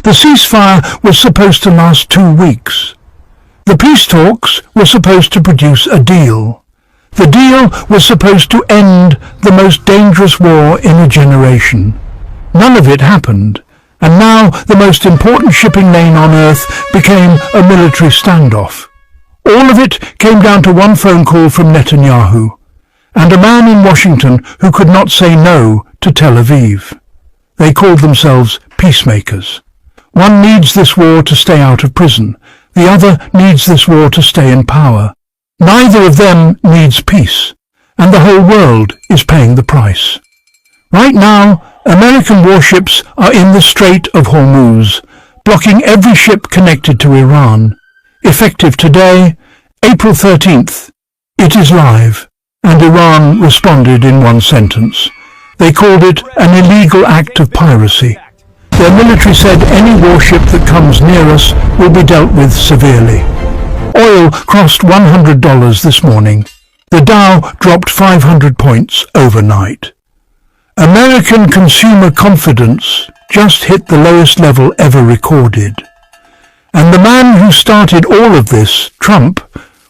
The ceasefire was supposed to last 2 weeks. The peace talks were supposed to produce a deal. The deal was supposed to end the most dangerous war in a generation. None of it happened, and now the most important shipping lane on Earth became a military standoff. All of it came down to one phone call from Netanyahu, and a man in Washington who could not say no to Tel Aviv. They called themselves peacemakers. One needs this war to stay out of prison. The other needs this war to stay in power. Neither of them needs peace, and the whole world is paying the price. Right now, American warships are in the Strait of Hormuz, blocking every ship connected to Iran. Effective today, April 13th, it is live, and Iran responded in one sentence. They called it an illegal act of piracy. Their military said any warship that comes near us will be dealt with severely. Oil crossed $100 this morning. The Dow dropped 500 points overnight. American consumer confidence just hit the lowest level ever recorded. And the man who started all of this, Trump,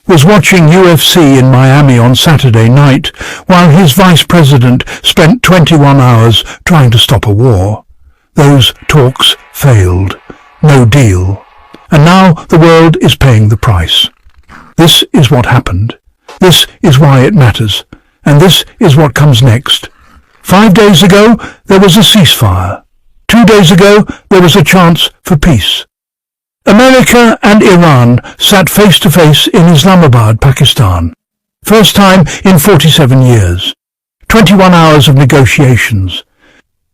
was watching UFC in Miami on Saturday night while his vice president spent 21 hours trying to stop a war. Those talks failed. No deal. And now the world is paying the price. This is what happened. This is why it matters. And this is what comes next. 5 days ago, there was a ceasefire. 2 days ago, there was a chance for peace. America and Iran sat face to face in Islamabad, Pakistan. First time in 47 years. 21 hours of negotiations.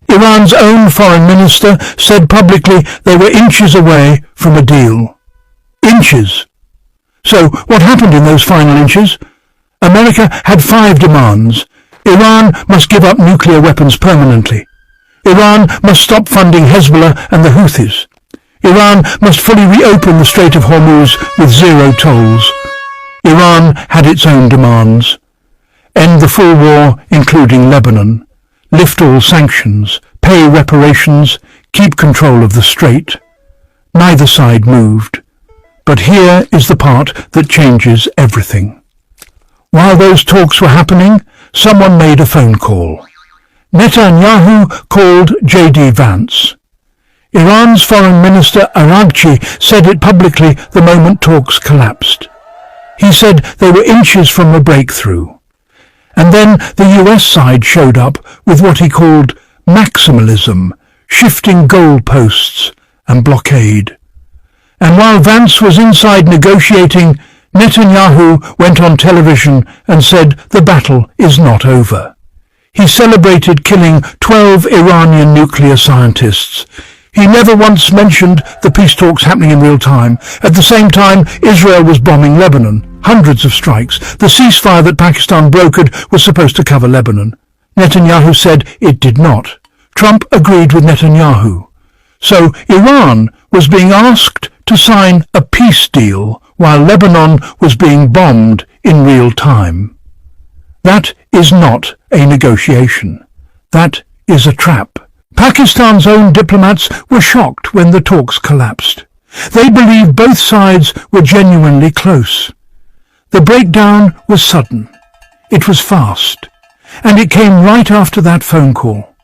Iran's own foreign minister said publicly they were inches away from a deal. Inches. So what happened in those final inches? America had 5 demands. Iran must give up nuclear weapons permanently. Iran must stop funding Hezbollah and the Houthis. Iran must fully reopen the Strait of Hormuz with 0 tolls. Iran had its own demands. End the full war, including Lebanon. Lift all sanctions, pay reparations, keep control of the strait. Neither side moved. But here is the part that changes everything. While those talks were happening, someone made a phone call. Netanyahu called J.D. Vance. Iran's foreign minister Araghchi said it publicly the moment talks collapsed. He said they were inches from a breakthrough. And then the US side showed up with what he called maximalism, shifting goalposts, and blockade. And while Vance was inside negotiating, Netanyahu went on television and said the battle is not over. He celebrated killing 12 Iranian nuclear scientists. He never once mentioned the peace talks happening in real time. At the same time, Israel was bombing Lebanon. Hundreds of strikes. The ceasefire that Pakistan brokered was supposed to cover Lebanon. Netanyahu said it did not. Trump agreed with Netanyahu. So Iran was being asked to sign a peace deal while Lebanon was being bombed in real time. That is not a negotiation. That is a trap. Pakistan's own diplomats were shocked when the talks collapsed. They believed both sides were genuinely close. The breakdown was sudden. It was fast. And it came right after that phone call.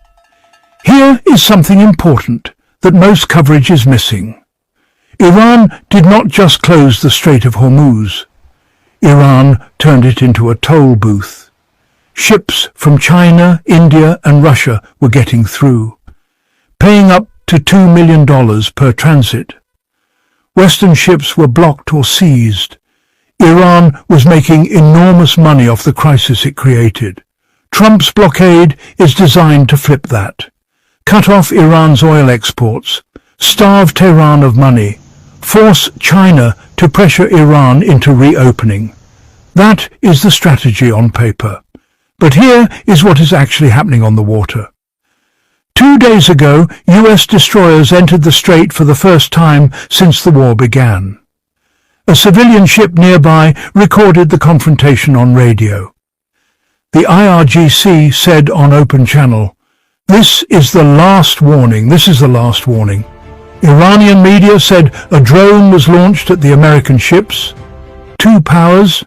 Here is something important that most coverage is missing. Iran did not just close the Strait of Hormuz. Iran turned it into a toll booth. Ships from China, India and Russia were getting through, paying up to $2 million per transit. Western ships were blocked or seized. Iran was making enormous money off the crisis it created. Trump's blockade is designed to flip that. Cut off Iran's oil exports, starve Tehran of money, force China to pressure Iran into reopening. That is the strategy on paper. But here is what is actually happening on the water. 2 days ago, US destroyers entered the strait for the first time since the war began. A civilian ship nearby recorded the confrontation on radio. The IRGC said on open channel, "This is the last warning. Iranian media said a drone was launched at the American ships, two powers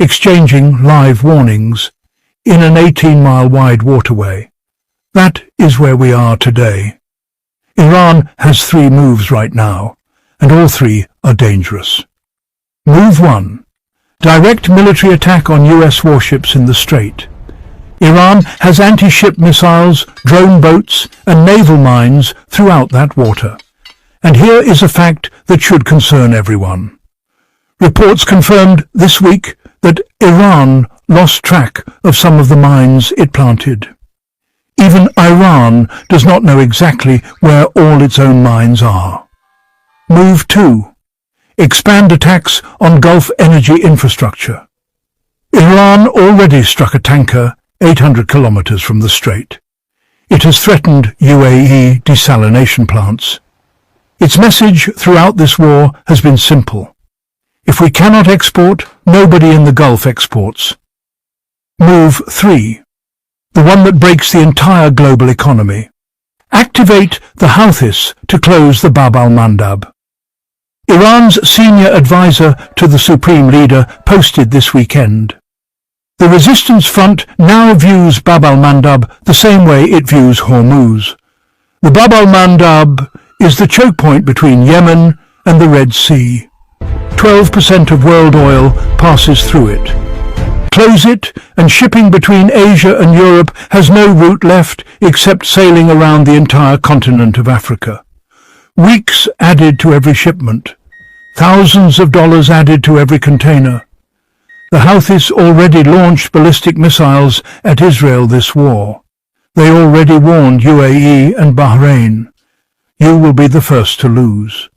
exchanging live warnings in an 18-mile wide waterway. That is where we are today. Iran has three moves right now, and all three are dangerous. Move 1. Direct military attack on US warships in the Strait. Iran has anti-ship missiles, drone boats, and naval mines throughout that water. And here is a fact that should concern everyone. Reports confirmed this week that Iran lost track of some of the mines it planted. Even Iran does not know exactly where all its own mines are. Move 2. Expand attacks on Gulf energy infrastructure. Iran already struck a tanker 800 kilometers from the strait. It has threatened UAE desalination plants. Its message throughout this war has been simple. If we cannot export, nobody in the Gulf exports. Move 3. The one that breaks the entire global economy. Activate the Houthis to close the Bab al-Mandab. Iran's senior advisor to the supreme leader posted this weekend. The resistance front now views Bab al-Mandab the same way it views Hormuz. The Bab al-Mandab is the choke point between Yemen and the Red Sea. 12% of world oil passes through it. Close it, and shipping between Asia and Europe has no route left except sailing around the entire continent of Africa. Weeks added to every shipment. Thousands of dollars added to every container. The Houthis already launched ballistic missiles at Israel this war. They already warned UAE and Bahrain. You will be the first to lose.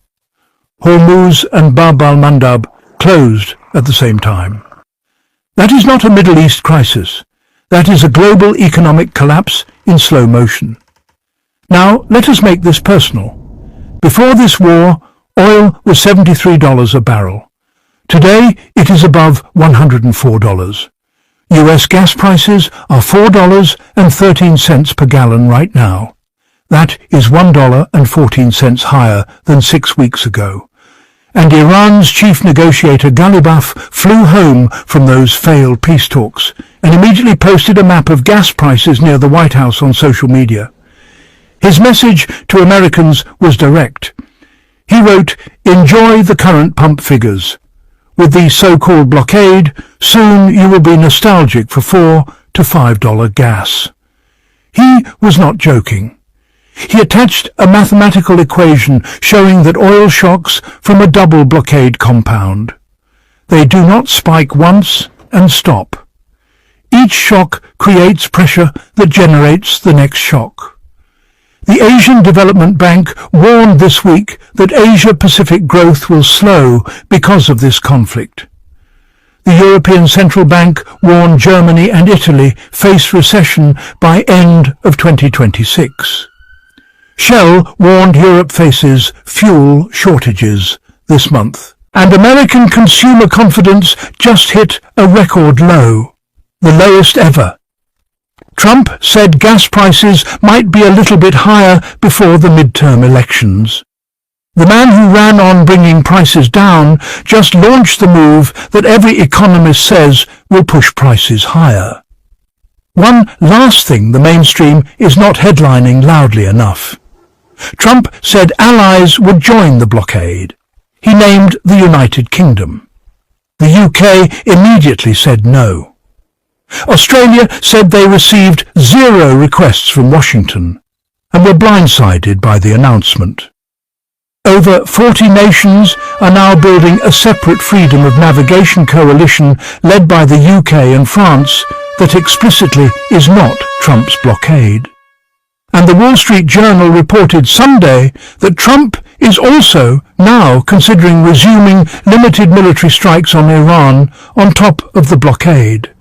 Hormuz and Bab al-Mandab closed at the same time. That is not a Middle East crisis. That is a global economic collapse in slow motion. Now, let us make this personal. Before this war, oil was $73 a barrel. Today, it is above $104. US gas prices are $4.13 per gallon right now. That is $1.14 higher than 6 weeks ago. And Iran's chief negotiator Ghalibaf flew home from those failed peace talks and immediately posted a map of gas prices near the White House on social media. His message to Americans was direct. He wrote, "Enjoy the current pump figures. With the so-called blockade, soon you will be nostalgic for $4 to $5 gas." He was not joking. He attached a mathematical equation showing that oil shocks from a double blockade compound. They do not spike once and stop. Each shock creates pressure that generates the next shock. The Asian Development Bank warned this week that Asia-Pacific growth will slow because of this conflict. The European Central Bank warned Germany and Italy face recession by end of 2026. Shell warned Europe faces fuel shortages this month. And American consumer confidence just hit a record low, the lowest ever. Trump said gas prices might be a little bit higher before the midterm elections. The man who ran on bringing prices down just launched the move that every economist says will push prices higher. One last thing the mainstream is not headlining loudly enough. Trump said allies would join the blockade. He named the United Kingdom. The UK immediately said no. Australia said they received 0 requests from Washington and were blindsided by the announcement. Over 40 nations are now building a separate freedom of navigation coalition led by the UK and France that explicitly is not Trump's blockade. And the Wall Street Journal reported Sunday that Trump is also now considering resuming limited military strikes on Iran on top of the blockade.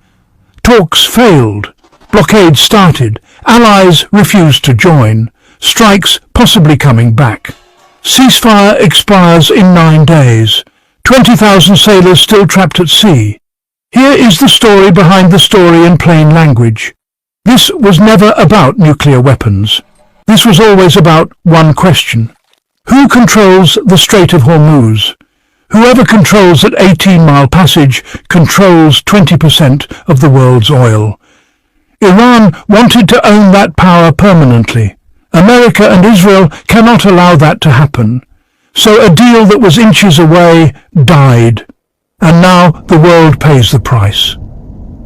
Talks failed. Blockade started. Allies refused to join. Strikes possibly coming back. Ceasefire expires in 9 days. 20,000 sailors still trapped at sea. Here is the story behind the story in plain language. This was never about nuclear weapons. This was always about one question. Who controls the Strait of Hormuz? Whoever controls that 18-mile passage controls 20% of the world's oil. Iran wanted to own that power permanently. America and Israel cannot allow that to happen. So a deal that was inches away died, and now the world pays the price.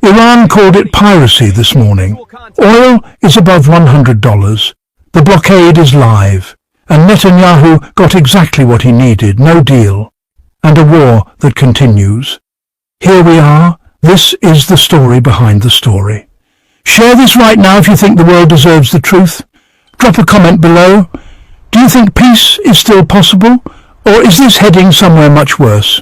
Iran called it piracy this morning. Oil is above $100. The blockade is live, and Netanyahu got exactly what he needed, no deal, and a war that continues. Here we are. This is the story behind the story. Share this right now if you think the world deserves the truth. Drop a comment below. Do you think peace is still possible, or is this heading somewhere much worse?